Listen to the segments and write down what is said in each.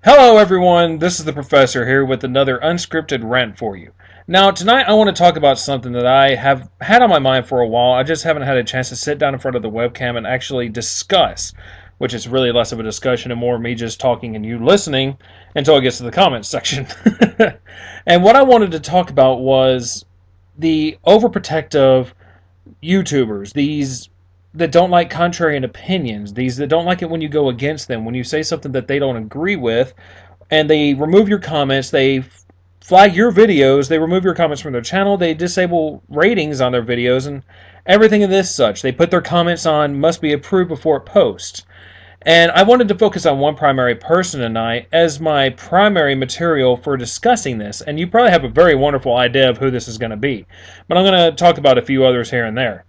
Hello everyone, this is the Professor here with another unscripted rant for you. Now tonight I want to talk about something that I have had on my mind for a while. I just haven't had a chance to sit down in front of the webcam and actually discuss, which is really less of a discussion and more me just talking and you listening until it gets to the comments section. And what I wanted to talk about was the overprotective YouTubers, these that don't like contrarian opinions, these that don't like it when you go against them, when you say something that they don't agree with, and they remove your comments, they flag your videos, they remove your comments from their channel, they disable ratings on their videos, and everything of this such. They put their comments on must be approved before it posts. And I wanted to focus on one primary person tonight as my primary material for discussing this, and you probably have a very wonderful idea of who this is going to be. But I'm going to talk about a few others here and there.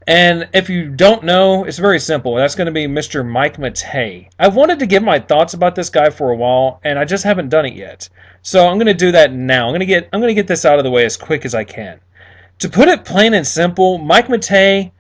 And if you don't know, it's very simple. That's going to be Mr. Mike Matei. I've wanted to give my thoughts about this guy for a while, and I just haven't done it yet. So I'm going to do that now. I'm going to get this out of the way as quick as I can. To put it plain and simple, Mike Matei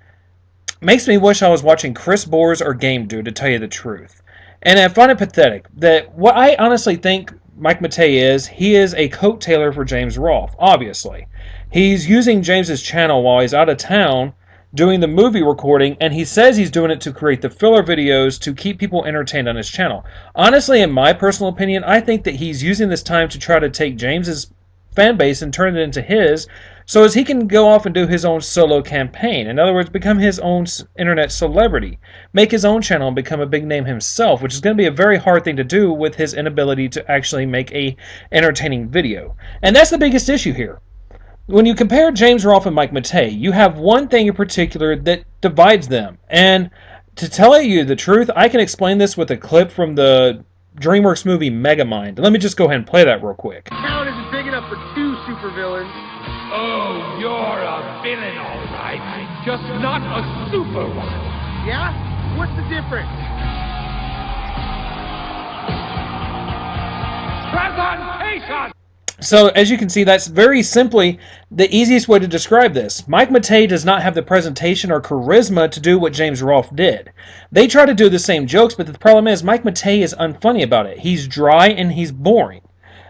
makes me wish I was watching Chris Boers or Game Dude, to tell you the truth. And I find it pathetic that what I honestly think Mike Matei is, he is a coat tailor for James Rolfe, obviously. He's using James's channel while he's out of town doing the movie recording, and he says he's doing it to create the filler videos to keep people entertained on his channel. Honestly, in my personal opinion, I think that he's using this time to try to take James's fan base and turn it into his, so as he can go off and do his own solo campaign. In other words, become his own internet celebrity, make his own channel and become a big name himself, which is going to be a very hard thing to do with his inability to actually make a entertaining video. And that's the biggest issue here. When you compare James Rolfe and Mike Matei, you have one thing in particular that divides them. And to tell you the truth, I can explain this with a clip from the DreamWorks movie Megamind. Let me just go ahead and play that real quick. Town isn't big enough for two supervillains. Oh, you're a villain, all right. Just not a super one. Yeah? What's the difference? Presentation! So, as you can see, that's very simply the easiest way to describe this. Mike Matei does not have the presentation or charisma to do what James Rolfe did. They try to do the same jokes, but the problem is Mike Matei is unfunny about it. He's dry and he's boring.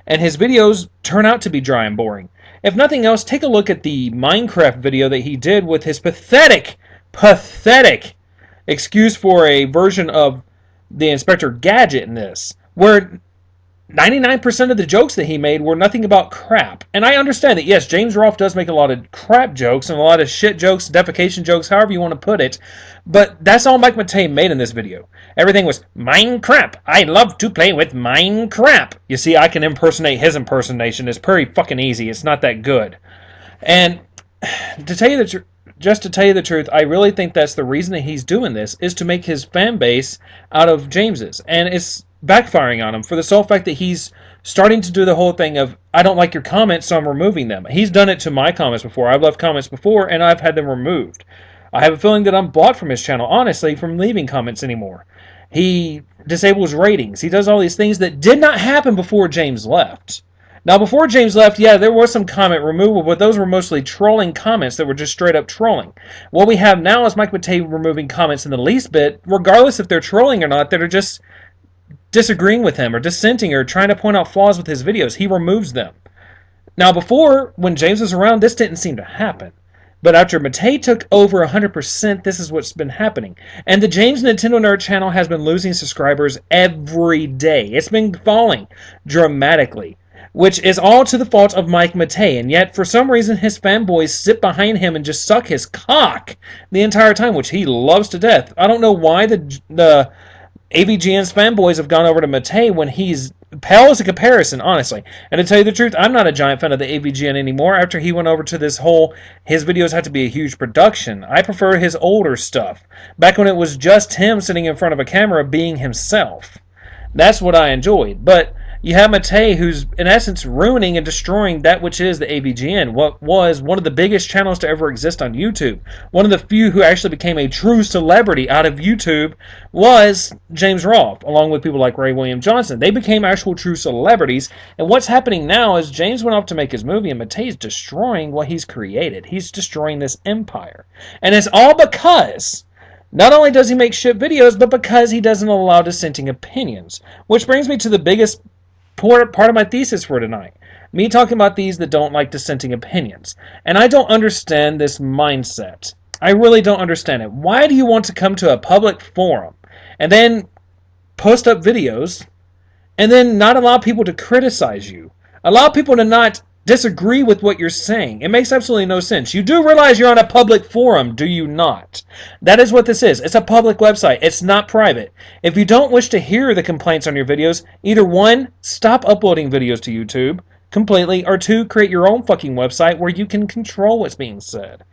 And his videos turn out to be dry and boring. If nothing else, take a look at the Minecraft video that he did with his pathetic excuse for a version of the Inspector Gadget in this, where 99% of the jokes that he made were nothing about crap. And I understand that, yes, James Rolfe does make a lot of crap jokes and a lot of shit jokes, defecation jokes, however you want to put it. But that's all Mike Matei made in this video. Everything was Minecraft. I love to play with Minecraft. You see, I can impersonate his impersonation. It's pretty fucking easy. It's not that good. And to tell you the truth, I really think that's the reason that he's doing this, is to make his fan base out of James's. And it's backfiring on him for the sole fact that he's starting to do the whole thing of, I don't like your comments, so I'm removing them. He's done it to my comments before. I've left comments before, and I've had them removed. I have a feeling that I'm blocked from his channel, honestly, from leaving comments anymore. He disables ratings. He does all these things that did not happen before James left. Now, before James left, yeah, there was some comment removal, but those were mostly trolling comments that were just straight up trolling. What we have now is Mike Matei removing comments in the least bit, regardless if they're trolling or not, that are just disagreeing with him or dissenting or trying to point out flaws with his videos. He removes them. Now, before, when James was around, this didn't seem to happen. But after Matei took over 100%, this is what's been happening. And the James Nintendo Nerd channel has been losing subscribers every day. It's been falling dramatically, which is all to the fault of Mike Matei. And yet, for some reason, his fanboys sit behind him and just suck his cock the entire time, which he loves to death. I don't know why the AVGN's fanboys have gone over to Matei when he's pale as a comparison, honestly. And to tell you the truth, I'm not a giant fan of the AVGN anymore after he went over to this whole, his videos had to be a huge production. I prefer his older stuff, back when it was just him sitting in front of a camera being himself. That's what I enjoyed. But you have Matei, who's in essence ruining and destroying that which is the AVGN, what was one of the biggest channels to ever exist on YouTube. One of the few who actually became a true celebrity out of YouTube was James Rolfe, along with people like Ray William Johnson. They became actual true celebrities, and what's happening now is James went off to make his movie, and Matei's destroying what he's created. He's destroying this empire. And it's all because Not only does he make shit videos, but because he doesn't allow dissenting opinions. Which brings me to the biggest part of my thesis for tonight. Me talking about these that don't like dissenting opinions. And I don't understand this mindset. I really don't understand it. Why do you want to come to a public forum and then post up videos and then not allow people to criticize you? Allow people to not disagree with what you're saying. It makes absolutely no sense. You do realize you're on a public forum, do you not? That is what this is. It's a public website. It's not private. If you don't wish to hear the complaints on your videos, either one, stop uploading videos to YouTube completely, or two, create your own fucking website where you can control what's being said.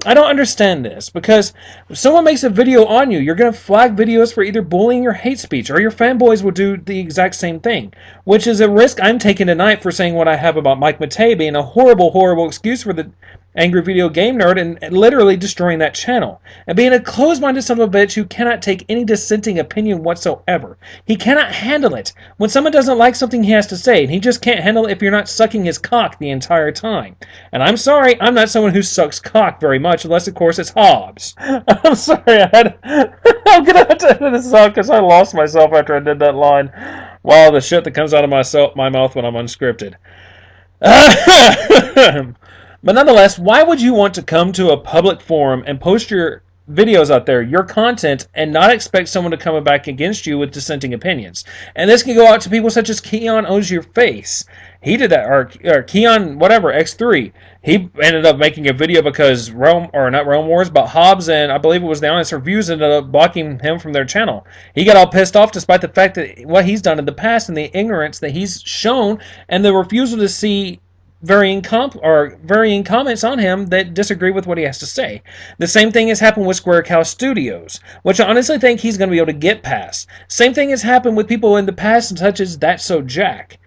I don't understand this, because if someone makes a video on you, you're going to flag videos for either bullying or hate speech, or your fanboys will do the exact same thing, which is a risk I'm taking tonight for saying what I have about Mike Matei being a horrible, horrible excuse for the angry video game nerd and literally destroying that channel, and being a closed-minded son of a bitch who cannot take any dissenting opinion whatsoever. He cannot handle it. When someone doesn't like something he has to say, and he just can't handle it if you're not sucking his cock the entire time. And I'm sorry, I'm not someone who sucks cock very much, unless of course it's Hobbes. I'm sorry, I'm gonna have to edit this out because I lost myself after I did that line. Wow, the shit that comes out of my mouth when I'm unscripted. But nonetheless, why would you want to come to a public forum and post your videos out there, your content, and not expect someone to come back against you with dissenting opinions? And this can go out to people such as Keon Owes Your Face. He did that, or Keon, whatever, X3. He ended up making a video because Realm Wars, but Hobbes and I believe it was the Honest Reviews ended up blocking him from their channel. He got all pissed off despite the fact that what he's done in the past and the ignorance that he's shown and the refusal to see varying comments on him that disagree with what he has to say. The same thing has happened with Square Cow Studios, which I honestly think he's going to be able to get past. Same thing has happened with people in the past, such as That's So Jack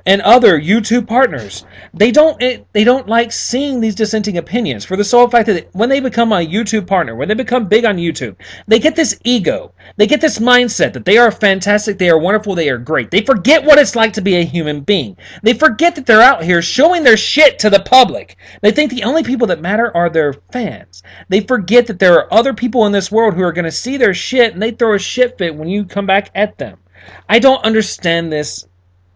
and other YouTube partners. They don't like seeing these dissenting opinions for the sole fact that when they become a YouTube partner, when they become big on YouTube, they get this ego. They get this mindset that they are fantastic, they are wonderful, they are great. They forget what it's like to be a human being. They forget that they're out here showing their shit to the public. They think the only people that matter are their fans. They forget that there are other people in this world who are going to see their shit and they throw a shit fit when you come back at them. I don't understand this.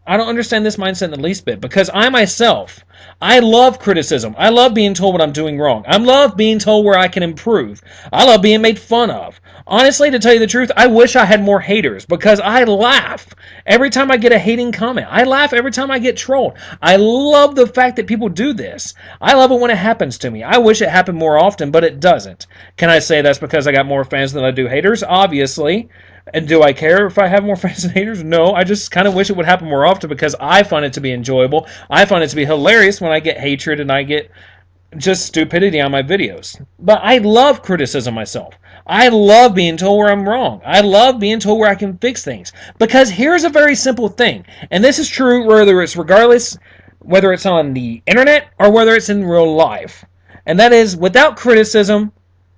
I don't understand this mindset in the least bit, because I myself, I love criticism. I love being told what I'm doing wrong. I love being told where I can improve. I love being made fun of. Honestly, to tell you the truth, I wish I had more haters, because I laugh every time I get a hating comment. I laugh every time I get trolled. I love the fact that people do this. I love it when it happens to me. I wish it happened more often, but it doesn't. Can I say that's because I got more fans than I do haters? Obviously. And do I care if I have more fans and haters? No, I just kind of wish it would happen more often because I find it to be enjoyable. I find it to be hilarious when I get hatred and I get just stupidity on my videos. But I love criticism myself. I love being told where I'm wrong. I love being told where I can fix things. Because here's a very simple thing, and this is true whether it's on the internet or whether it's in real life. And that is, without criticism,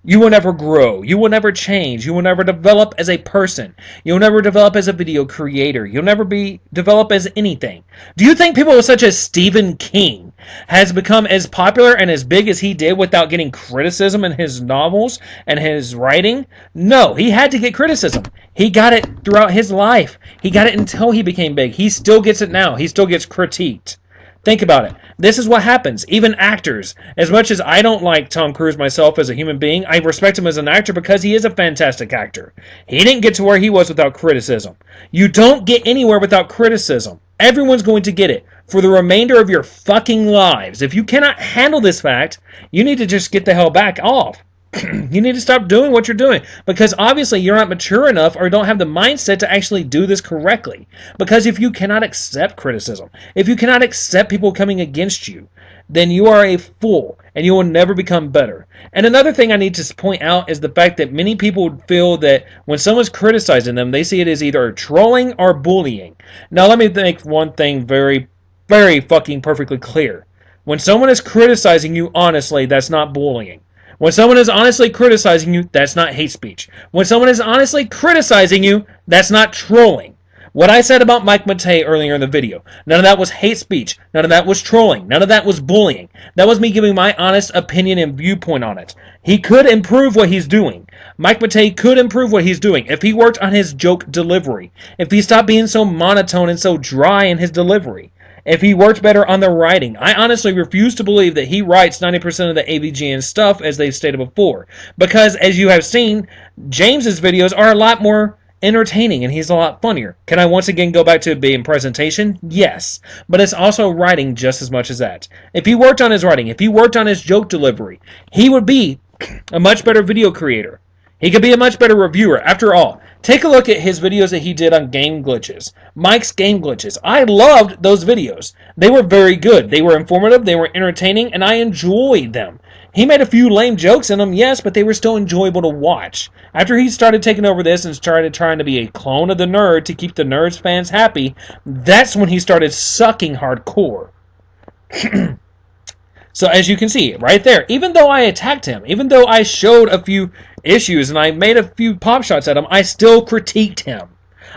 you will never grow. You will never change. You will never develop as a person. You'll never develop as a video creator. You'll never develop as anything. Do you think people such as Stephen King has become as popular and as big as he did without getting criticism in his novels and his writing? No, he had to get criticism. He got it throughout his life. He got it until he became big. He still gets it now. He still gets critiqued. Think about it. This is what happens. Even actors. As much as I don't like Tom Cruise myself as a human being, I respect him as an actor because he is a fantastic actor. He didn't get to where he was without criticism. You don't get anywhere without criticism. Everyone's going to get it for the remainder of your fucking lives. If you cannot handle this fact, you need to just get the hell back off. You need to stop doing what you're doing, because obviously you're not mature enough or don't have the mindset to actually do this correctly. Because if you cannot accept criticism, if you cannot accept people coming against you, then you are a fool and you will never become better. And another thing I need to point out is the fact that many people feel that when someone's criticizing them, they see it as either trolling or bullying. Now let me make one thing very, very fucking perfectly clear. When someone is criticizing you honestly, that's not bullying. When someone is honestly criticizing you, that's not hate speech. When someone is honestly criticizing you, that's not trolling. What I said about Mike Matei earlier in the video, none of that was hate speech. None of that was trolling. None of that was bullying. That was me giving my honest opinion and viewpoint on it. He could improve what he's doing. Mike Matei could improve what he's doing if he worked on his joke delivery. If he stopped being so monotone and so dry in his delivery. If he worked better on the writing. I honestly refuse to believe that he writes 90% of the AVGN stuff, as they've stated before. Because, as you have seen, James's videos are a lot more entertaining and he's a lot funnier. Can I once again go back to it being presentation? Yes. But it's also writing just as much as that. If he worked on his writing, if he worked on his joke delivery, he would be a much better video creator. He could be a much better reviewer. After all, take a look at his videos that he did on game glitches. Mike's game glitches. I loved those videos. They were very good. They were informative, they were entertaining, and I enjoyed them. He made a few lame jokes in them, yes, but they were still enjoyable to watch. After he started taking over this and started trying to be a clone of the nerd to keep the nerds fans happy, that's when he started sucking hardcore. So as you can see, right there, even though I attacked him, even though I showed a few issues and I made a few pop shots at him, I still critiqued him.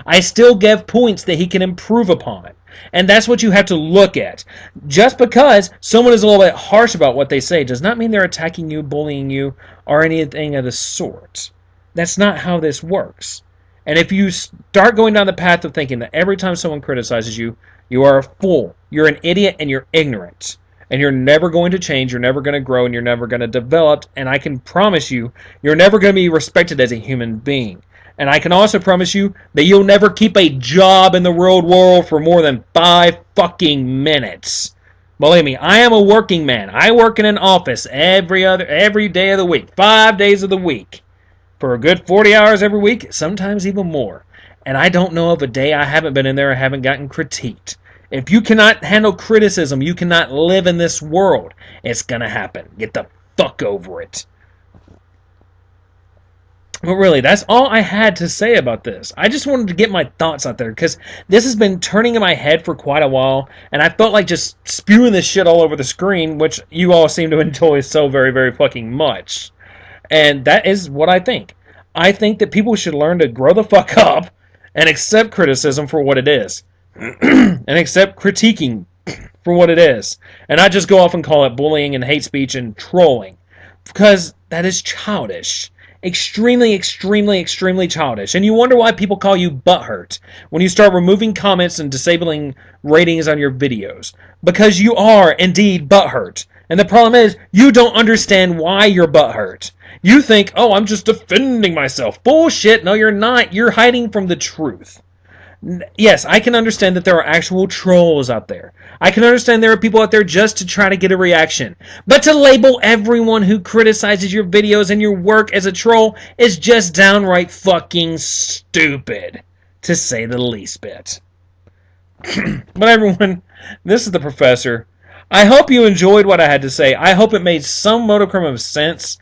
I still gave points that he can improve upon. And that's what you have to look at. Just because someone is a little bit harsh about what they say does not mean they're attacking you, bullying you, or anything of the sort. That's not how this works. And if you start going down the path of thinking that every time someone criticizes you, you are a fool, you're an idiot, and you're ignorant, and you're never going to change, you're never going to grow, and you're never going to develop, and I can promise you, you're never going to be respected as a human being. And I can also promise you that you'll never keep a job in the real world for more than 5 fucking minutes. Believe me, I am a working man. I work in an office every day of the week, 5 days of the week, for a good 40 hours every week, sometimes even more. And I don't know of a day I haven't been in there and haven't gotten critiqued. If you cannot handle criticism, you cannot live in this world. It's gonna happen. Get the fuck over it. But really, that's all I had to say about this. I just wanted to get my thoughts out there because this has been turning in my head for quite a while, and I felt like just spewing this shit all over the screen, which you all seem to enjoy so very, very fucking much. And that is what I think. I think that people should learn to grow the fuck up and accept criticism for what it is. And accept critiquing for what it is. And not just go off and call it bullying and hate speech and trolling. Because that is childish. Extremely, extremely, extremely childish. And you wonder why people call you butthurt when you start removing comments and disabling ratings on your videos. Because you are indeed butthurt. And the problem is, you don't understand why you're butthurt. You think, oh, I'm just defending myself. Bullshit. No, you're not. You're hiding from the truth. Yes, I can understand that there are actual trolls out there. I can understand there are people out there just to try to get a reaction. But to label everyone who criticizes your videos and your work as a troll is just downright fucking stupid, to say the least bit. But everyone, this is the Professor. I hope you enjoyed what I had to say. I hope it made some modicum of sense.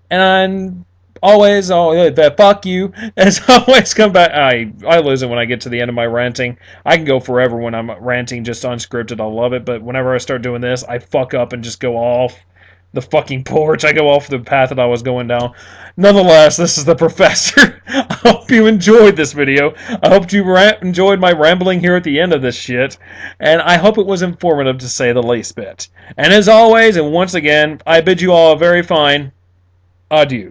And always, fuck you. As always, come back. I lose it when I get to the end of my ranting. I can go forever when I'm ranting just unscripted. I love it. But whenever I start doing this, I fuck up and just go off the fucking porch. I go off the path that I was going down. Nonetheless, this is the Professor. I hope you enjoyed this video. I hope you enjoyed my rambling here at the end of this shit. And I hope it was informative, to say the least bit. And as always, and once again, I bid you all a very fine adieu.